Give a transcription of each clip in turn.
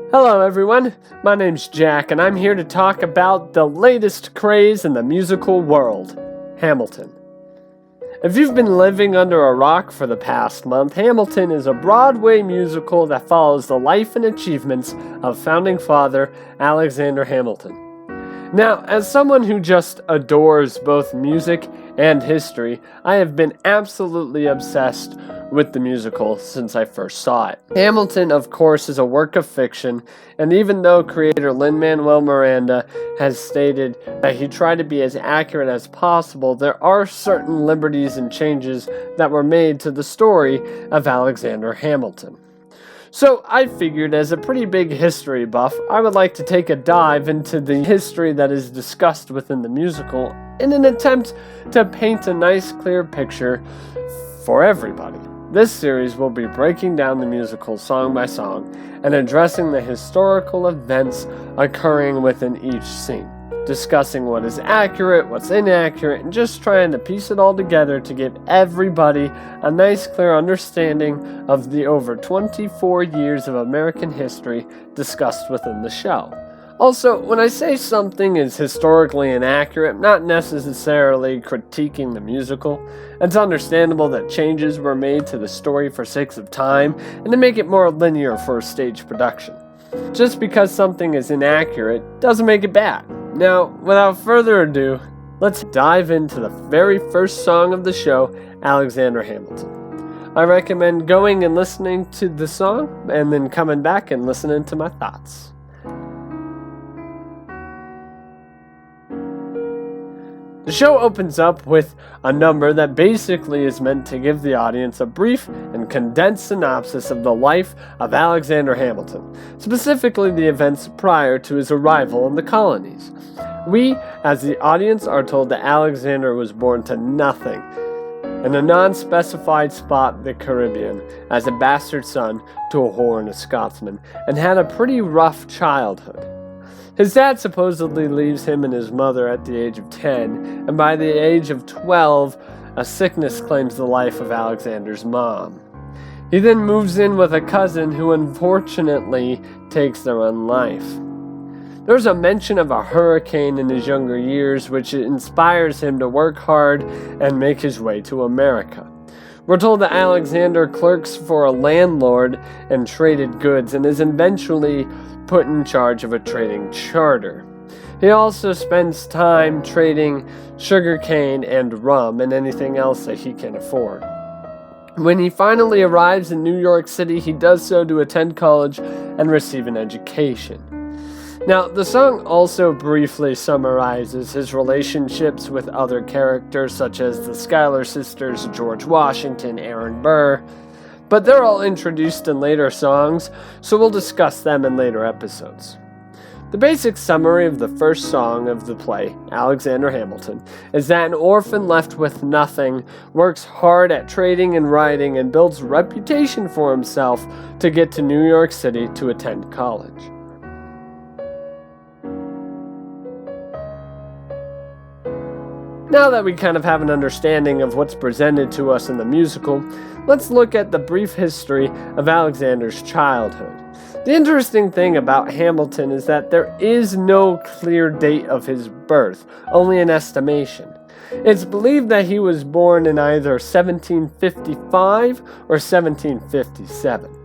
Hello everyone, my name's Jack and I'm here to talk about the latest craze in the musical world, Hamilton. If you've been living under a rock for the past month, Hamilton is a Broadway musical that follows the life and achievements of founding father Alexander Hamilton. Now, as someone who just adores both music and history, I have been absolutely obsessed with the musical since I first saw it. Hamilton, of course, is a work of fiction, and even though creator Lin-Manuel Miranda has stated that he tried to be as accurate as possible, there are certain liberties and changes that were made to the story of Alexander Hamilton. So I figured, as a pretty big history buff, I would like to take a dive into the history that is discussed within the musical in an attempt to paint a nice clear picture for everybody. This series will be breaking down the musical song by song and addressing the historical events occurring within each scene, discussing what is accurate, what's inaccurate, and just trying to piece it all together to give everybody a nice clear understanding of the over 24 years of American history discussed within the show. Also, when I say something is historically inaccurate, I'm not necessarily critiquing the musical. It's understandable that changes were made to the story for sake of time and to make it more linear for a stage production. Just because something is inaccurate doesn't make it bad. Now, without further ado, let's dive into the very first song of the show, Alexander Hamilton. I recommend going and listening to the song and then coming back and listening to my thoughts. The show opens up with a number that basically is meant to give the audience a brief and condensed synopsis of the life of Alexander Hamilton, specifically the events prior to his arrival in the colonies. We, as the audience, are told that Alexander was born to nothing in a non-specified spot in the Caribbean as a bastard son to a whore and a Scotsman, and had a pretty rough childhood. His dad supposedly leaves him and his mother at the age of 10, and by the age of 12, a sickness claims the life of Alexander's mom. He then moves in with a cousin who unfortunately takes their own life. There's a mention of a hurricane in his younger years, which inspires him to work hard and make his way to America. We're told that Alexander clerks for a landlord and traded goods and is eventually put in charge of a trading charter. He also spends time trading sugarcane and rum and anything else that he can afford. When he finally arrives in New York City, he does so to attend college and receive an education. Now, the song also briefly summarizes his relationships with other characters such as the Schuyler sisters, George Washington, Aaron Burr, but they're all introduced in later songs, so we'll discuss them in later episodes. The basic summary of the first song of the play, Alexander Hamilton, is that an orphan left with nothing works hard at trading and writing and builds a reputation for himself to get to New York City to attend college. Now that we kind of have an understanding of what's presented to us in the musical, let's look at the brief history of Alexander's childhood. The interesting thing about Hamilton is that there is no clear date of his birth, only an estimation. It's believed that he was born in either 1755 or 1757.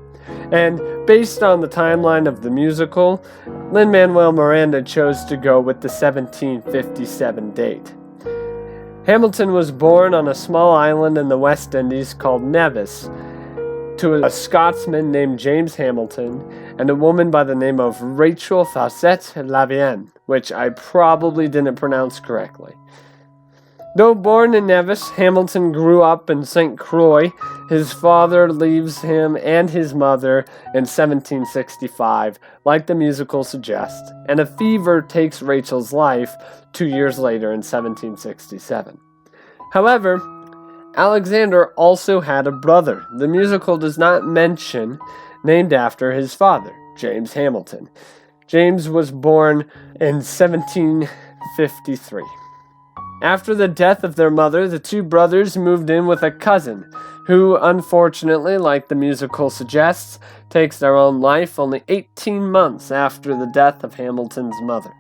And based on the timeline of the musical, Lin-Manuel Miranda chose to go with the 1757 date. Hamilton was born on a small island in the West Indies called Nevis to a Scotsman named James Hamilton and a woman by the name of Rachel Fawcett Lavienne, which I probably didn't pronounce correctly. Though born in Nevis, Hamilton grew up in St. Croix. His father leaves him and his mother in 1765, like the musical suggests, and a fever takes Rachel's life 2 years later in 1767. However, Alexander also had a brother the musical does not mention, named after his father, James Hamilton. James was born in 1753. After the death of their mother, the two brothers moved in with a cousin, who, unfortunately, like the musical suggests, takes their own life only 18 months after the death of Hamilton's mother.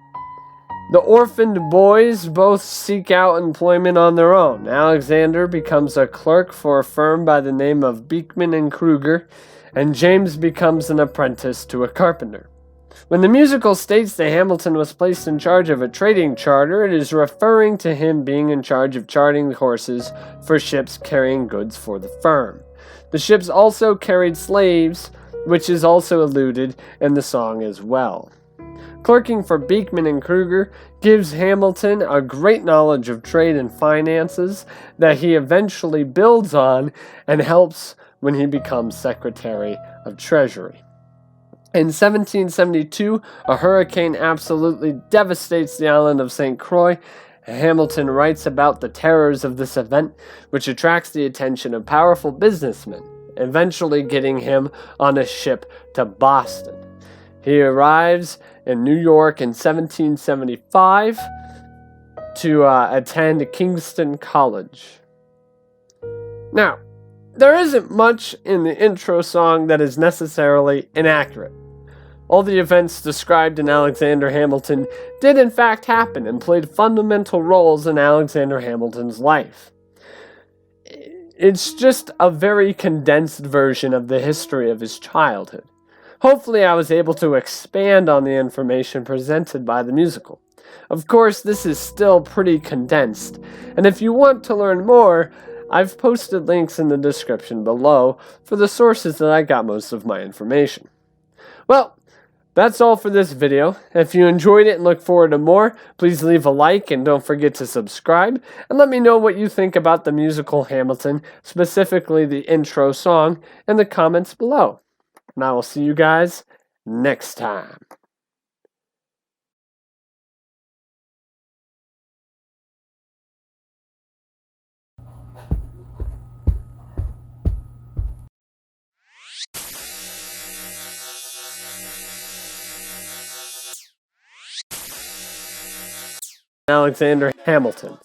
The orphaned boys both seek out employment on their own. Alexander becomes a clerk for a firm by the name of Beekman and Kruger, and James becomes an apprentice to a carpenter. When the musical states that Hamilton was placed in charge of a trading charter, it is referring to him being in charge of charting the horses for ships carrying goods for the firm. The ships also carried slaves, which is also alluded in the song as well. Clerking for Beekman and Kruger gives Hamilton a great knowledge of trade and finances that he eventually builds on and helps when he becomes Secretary of Treasury. In 1772, a hurricane absolutely devastates the island of St. Croix. Hamilton writes about the terrors of this event, which attracts the attention of powerful businessmen, eventually getting him on a ship to Boston. He arrives in New York in 1775 to attend Kingston College. Now, there isn't much in the intro song that is necessarily inaccurate. All the events described in Alexander Hamilton did in fact happen and played fundamental roles in Alexander Hamilton's life. It's just a very condensed version of the history of his childhood. Hopefully I was able to expand on the information presented by the musical. Of course, this is still pretty condensed, and if you want to learn more, I've posted links in the description below for the sources that I got most of my information. Well, that's all for this video. If you enjoyed it and look forward to more, please leave a like and don't forget to subscribe, and let me know what you think about the musical Hamilton, specifically the intro song, in the comments below. And I will see you guys next time. Alexander Hamilton.